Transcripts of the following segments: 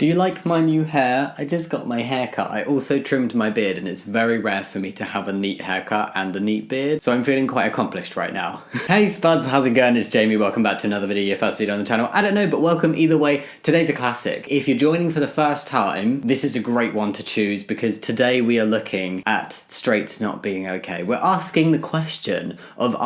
Do you like my new hair? I just got my hair cut. I also trimmed my beard, and it's very rare for me to have a neat haircut and a neat beard, so I'm feeling quite accomplished right now. Hey Spuds, how's it going? It's Jamie, welcome back to another video, your first video on the channel. I don't know, but welcome either way. Today's a classic. If you're joining for the first time, this is a great one to choose because today we are looking at straights not being okay. We're asking the question of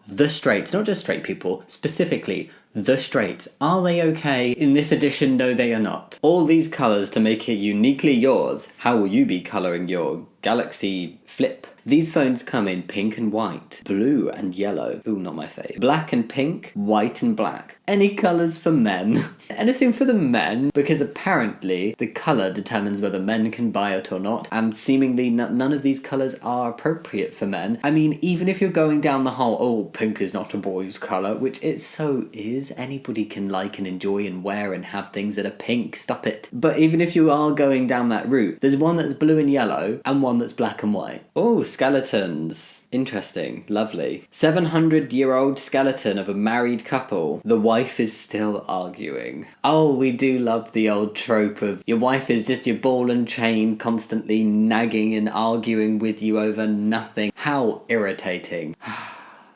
the straights, not just straight people, specifically the straights, are they okay? In this edition, no they are not. All these colours to make it uniquely yours. How will you be colouring your Galaxy Flip? These phones come in pink and white, blue and yellow, ooh, not my fave, black and pink, white and black. Any colours for men? Anything for the men? Because apparently the colour determines whether men can buy it or not, and seemingly none of these colours are appropriate for men. I mean, even if you're going down the whole, oh, pink is not a boy's colour, which it so is, anybody can like and enjoy and wear and have things that are pink, stop it. But even if you are going down that route, there's one that's blue and yellow, and one that's black and white. Oh, skeletons. Interesting. Lovely. 700-year-old skeleton of a married couple. The wife is still arguing. Oh, we do love the old trope of your wife is just your ball and chain, constantly nagging and arguing with you over nothing. How irritating.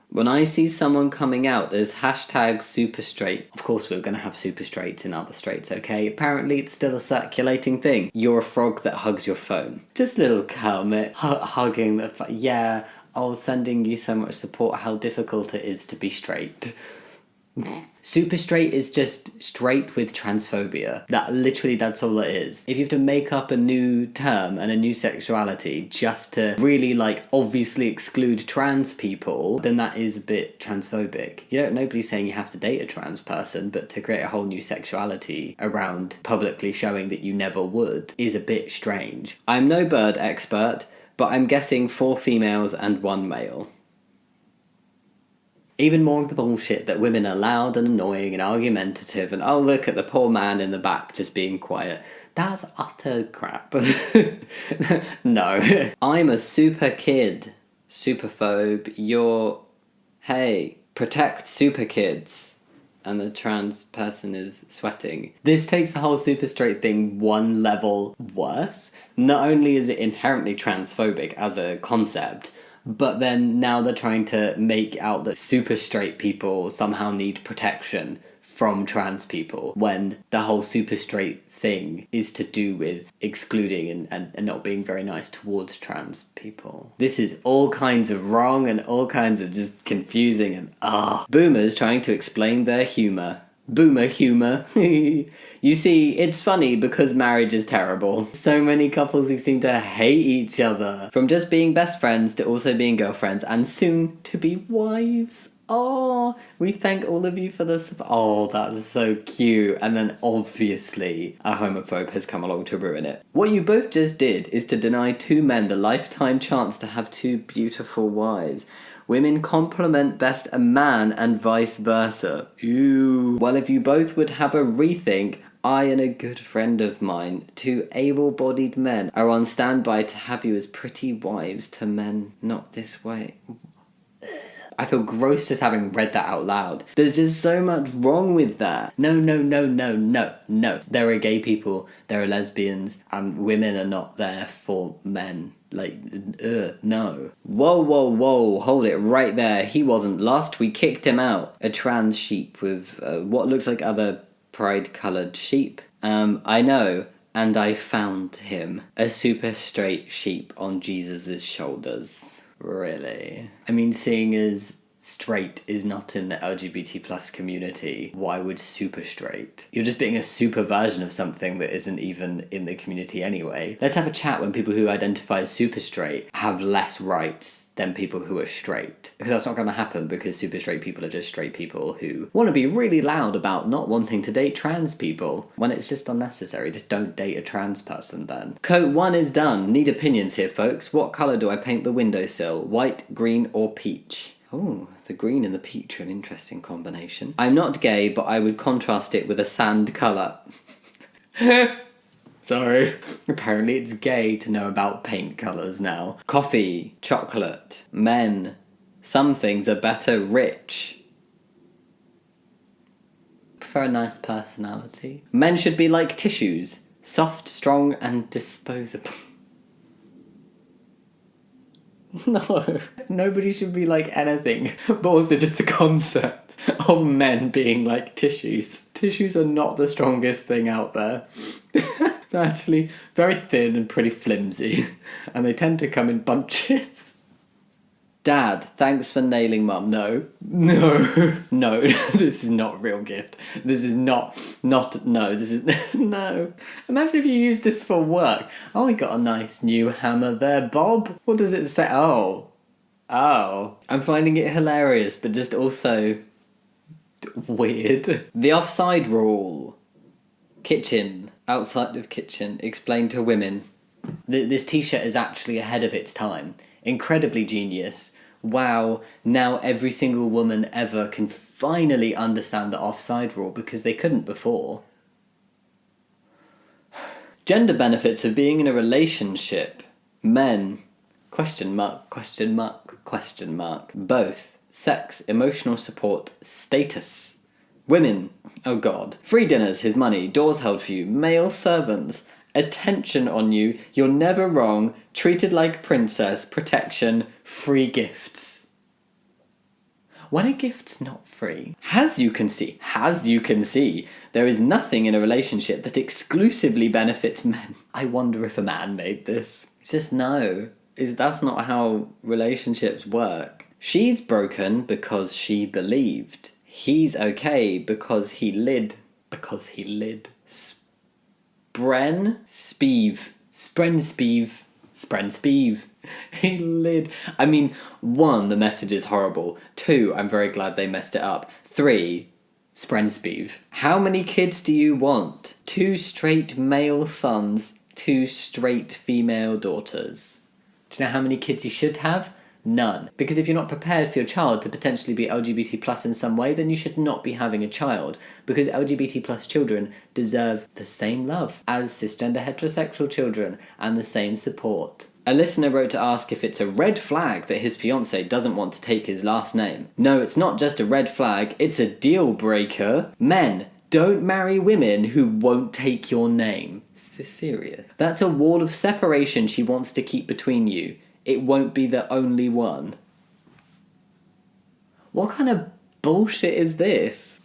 When I see someone coming out as hashtag super straight, of course we're going to have super straights in other straights, okay? Apparently it's still a circulating thing. You're a frog that hugs your phone. Just little Kermit hugging the phone. Yeah, sending you so much support how difficult it is to be straight. Super straight is just straight with transphobia. That's all it is. If you have to make up a new term and a new sexuality just to really obviously exclude trans people, then that is a bit transphobic. Nobody's saying you have to date a trans person, but to create a whole new sexuality around publicly showing that you never would is a bit strange. I'm no bird expert, but I'm guessing 4 females and 1 male. Even more of the bullshit that women are loud and annoying and argumentative and oh look at the poor man in the back just being quiet. That's utter crap. No. I'm a super kid. Superphobe. Hey, protect super kids. And the trans person is sweating. This takes the whole super straight thing one level worse. Not only is it inherently transphobic as a concept, but then now they're trying to make out that super straight people somehow need protection from trans people when the whole super straight thing is to do with excluding and not being very nice towards trans people. This is all kinds of wrong and all kinds of just confusing and Boomers trying to explain their humour. Boomer humour. You see, it's funny because marriage is terrible. So many couples who seem to hate each other. From just being best friends to also being girlfriends and soon to be wives. Oh, we thank all of you for this. Oh, that's so cute. And then obviously a homophobe has come along to ruin it. What you both just did is to deny 2 men the lifetime chance to have 2 beautiful wives. Women complement best a man and vice versa. Ooh. Well, if you both would have a rethink, I and a good friend of mine, 2 able-bodied men, are on standby to have you as pretty wives to men not this way. I feel gross just having read that out loud. There's just so much wrong with that. No. There are gay people, there are lesbians, and women are not there for men. No. Whoa, hold it right there. He wasn't lost, we kicked him out. A trans sheep with what looks like other pride-coloured sheep. I know, and I found him. A super straight sheep on Jesus' shoulders. Really? I mean, seeing as straight is not in the LGBT plus community, why would super straight? You're just being a super version of something that isn't even in the community anyway. Let's have a chat when people who identify as super straight have less rights than people who are straight. Because that's not going to happen because super straight people are just straight people who want to be really loud about not wanting to date trans people when it's just unnecessary. Just don't date a trans person then. Coat 1 is done. Need opinions here, folks. What colour do I paint the windowsill? White, green or peach? Oh, the green and the peach are an interesting combination. I'm not gay, but I would contrast it with a sand colour. Sorry. Apparently it's gay to know about paint colours now. Coffee, chocolate, men. Some things are better rich. Prefer a nice personality. Men should be like tissues. Soft, strong, and disposable. No. Nobody should be like anything, but also just the concept of men being like tissues. Tissues are not the strongest thing out there. They're actually very thin and pretty flimsy, and they tend to come in bunches. Dad, thanks for nailing Mum. No. No, this is not a real gift. This is no. Imagine if you used this for work. Oh, we got a nice new hammer there, Bob. What does it say? Oh. I'm finding it hilarious, but just also weird. The offside rule. Kitchen. Outside of kitchen. Explain to women. This t-shirt is actually ahead of its time. Incredibly genius. Wow, now every single woman ever can finally understand the offside rule because they couldn't before. Gender benefits of being in a relationship. Men. ? Both. Sex, emotional support, status. Women. Oh God. Free dinners, his money, doors held for you, male servants. Attention on you, you're never wrong, treated like a princess, protection, free gifts. When a gift's not free, as you can see, there is nothing in a relationship that exclusively benefits men. I wonder if a man made this. It's just no. That's not how relationships work. She's broken because she believed. He's okay because he lid. Sprenspieve. He lid. I mean, 1, the message is horrible. 2, I'm very glad they messed it up. 3, Sprenspieve. How many kids do you want? 2 straight male sons, 2 straight female daughters. Do you know how many kids you should have? None. Because if you're not prepared for your child to potentially be LGBT plus in some way, then you should not be having a child. Because LGBT plus children deserve the same love as cisgender heterosexual children and the same support. A listener wrote to ask if it's a red flag that his fiancée doesn't want to take his last name. No, it's not just a red flag, it's a deal breaker. Men, don't marry women who won't take your name. Is this serious? That's a wall of separation she wants to keep between you. It won't be the only one. What kind of bullshit is this?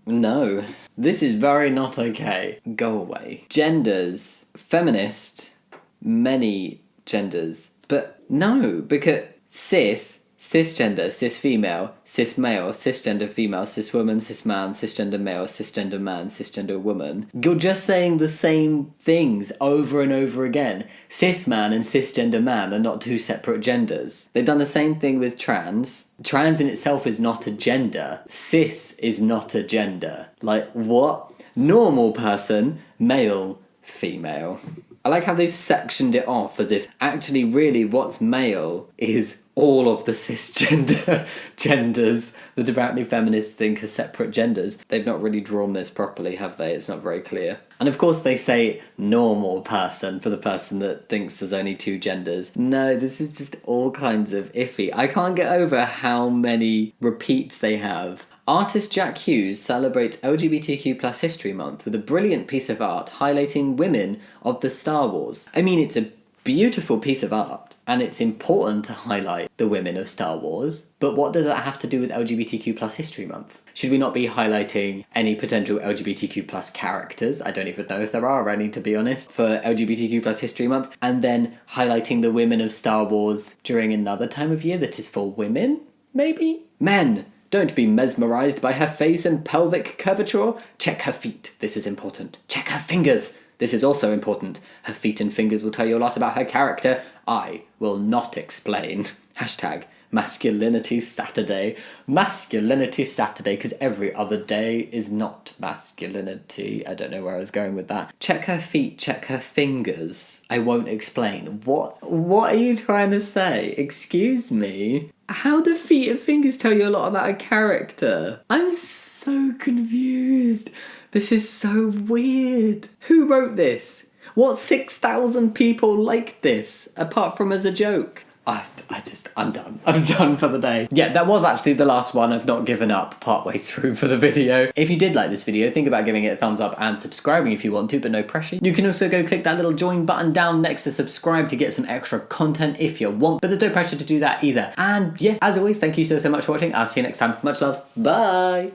No. This is very not okay. Go away. Genders. Feminist. Many genders. But no, because cisgender, cis female, cis male, cisgender female, cis woman, cis man, cisgender male, cisgender man, cisgender woman. You're just saying the same things over and over again. Cis man and cisgender man are not 2 separate genders. They've done the same thing with trans. Trans in itself is not a gender. Cis is not a gender. Like, what? Normal person, male, female. I like how they've sectioned it off as if actually really what's male is all of the cisgender genders that devoutly feminists think are separate genders. They've not really drawn this properly, have they? It's not very clear. And of course they say normal person for the person that thinks there's only 2 genders. No, this is just all kinds of iffy. I can't get over how many repeats they have. Artist Jack Hughes celebrates LGBTQ plus History Month with a brilliant piece of art highlighting women of the Star Wars. I mean, it's a beautiful piece of art, and it's important to highlight the women of Star Wars, but what does that have to do with LGBTQ plus History Month? Should we not be highlighting any potential LGBTQ plus characters? I don't even know if there are any, to be honest, for LGBTQ plus History Month, and then highlighting the women of Star Wars during another time of year that is for women, maybe? Men! Don't be mesmerised by her face and pelvic curvature. Check her feet. This is important. Check her fingers. This is also important. Her feet and fingers will tell you a lot about her character. I will not explain. Hashtag Masculinity Saturday. Masculinity Saturday, because every other day is not masculinity. I don't know where I was going with that. Check her feet, check her fingers. I won't explain. What are you trying to say? Excuse me? How do feet and fingers tell you a lot about a character? I'm so confused. This is so weird. Who wrote this? What 6,000 people liked this, apart from as a joke? I'm done. I'm done for the day. Yeah, that was actually the last one. I've not given up partway through for the video. If you did like this video, think about giving it a thumbs up and subscribing if you want to, but no pressure. You can also go click that little join button down next to subscribe to get some extra content if you want, but there's no pressure to do that either. And yeah, as always, thank you so much for watching. I'll see you next time. Much love. Bye.